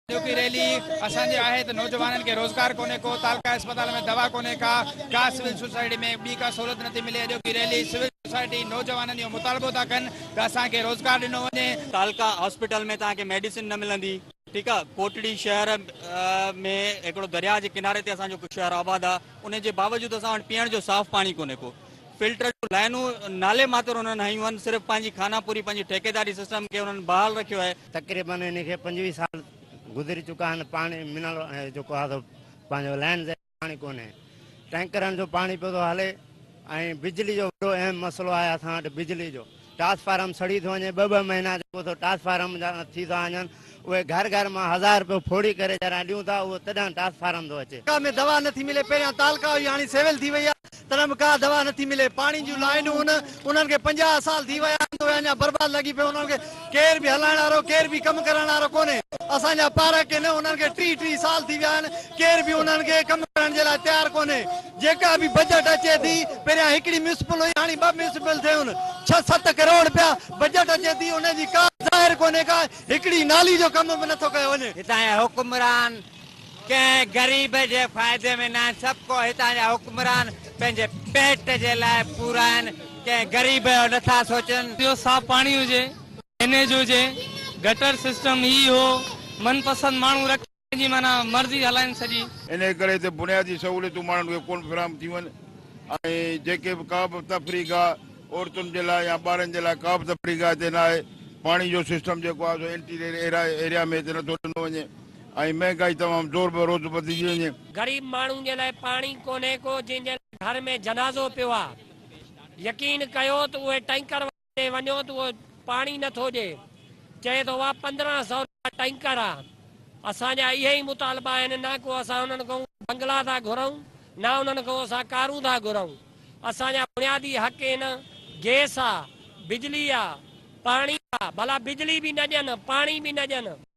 जो की रैली असांजे आहे त नौजवाननि के रोजगार कोने को, तालका अस्पताल में दवा कोने का सिविल सोसाइटी में बी का सहूलियत नथी मिले। जो की रैली सिविल सोसाइटी नौजवाननि जो मुतालबो था कन त असांखे रोजगार ॾिनो वञे। तालका हॉस्पिटल में तव्हांखे मेडिसिन न मिलंदी। ठीक है, कोटड़ी शहर में हिकिड़ो दरिया के किनारे ते असांजो शहर आबाद आहे। उन जे बावजूद असां वटि पीअण जो साफ़ पानी कोने को। फिल्टर जो लाइनूं नाले मात्र उन्होंने हयूं आहिनि। सिर्फ़ु पंहिंजी खानापूरी पंहिंजी ठेकेदारी सिस्टम के उन्होंने बहाल रखियो है। तकरीबन इनके 25 साल गुजरी चुका है। पानी मिनरल जो लाइन से पानी कोने, टैंकरन जो पानी पे तो हले। बिजली जो बड़ो अहम मसलो है असां वटि। बिजली जो ट्रांसफार्म सड़ी थो वञे। ॿ महीना जो तो ट्रांसफार्म थी था वञनि। उहे घर घर में 1000 रुपयो फोड़ी करे जरा ॾियूं था, उहो तॾहिं ट्रांसफार्म थो अचे। में दवा नथी मिले। पहिरियां तालका हुई, हाणे सिविल थी वई आहे, तॾहिं बि का दवा नथी मिले। पानी जूं लाइनूं उन्हनि खे 50 साल थी विया आहिनि, अञा बर्बाद लॻी पियो। उन्हनि खे केर बि हलाइण वारो, केर बि कमु करण वारो कोन्हे। असांजा पार के न, उन्हनि खे 30 साल थी विया आहिनि, केर बि उन्हनि खे कमु करण जे लाइ तयारु कोन्हे। जेका बि बजट अचे थी, पहिरियां हिकिड़ी म्यूनिसिपल हुई, हाणे 2 म्यूनिसिपल थियूं। 6-7 करोड़ रुपया बजट अचे थी, उनजी का ज़ाहिर कोन्हे। का हिकिड़ी नाली जो कम बि नथो कयो वञे। हितां जा हुक्मरान कंहिं गरीब जे फ़ाइदे में न आहिनि। सभु को हितां जा हुक्मरान पंहिंजे पेट जे लाइ पूरा आहिनि, कंहिं गरीब जो नथा सोचनि। जो साफ़ पानी हुजे, ड्रेनेज हुजे, गटर सिस्टम ही हो, मनपसंद माण्हू रखे जी माना मर्ज़ी हलाइनि सॼी। इन करे ते बुनियादी सहूलियतूं माण्हुनि खे कोन फराहम थी वञनि। ऐं जेके बि का बि तफ़रीक़ आहे औरतुनि जे लाइ या ॿारनि जे लाइ, का बि तफ़रीक़ हिते न आहे। पाणी जो सिस्टम जेको आहे सो इंटीरियर एरिया में हिते नथो ॾिनो वञे। ऐं महांगाई तमामु ज़ोर रोज़ वधंदी वञे। गरीब माण्हुनि जे लाइ पाणी कोन्हे को, जंहिंजे घर में जनाज़ो पियो आहे। यकीन कयो त उहे टैंकर ते वञो त उहो पाणी नथो ॾिए। चए थो उहा 1500 रुपया टैंकर आहे। असांजा इहे ई मुतालबा आहिनि। न को असां उन्हनि खां बंगला था घुरूं, न उन्हनि खां असां कारूं था घुरूं। असांजा बुनियादी हक़ आहिनि। गैस आहे, बिजली आहे, पाणी आहे। भला बिजली बि न ॾियनि, पाणी बि न ॾियनि।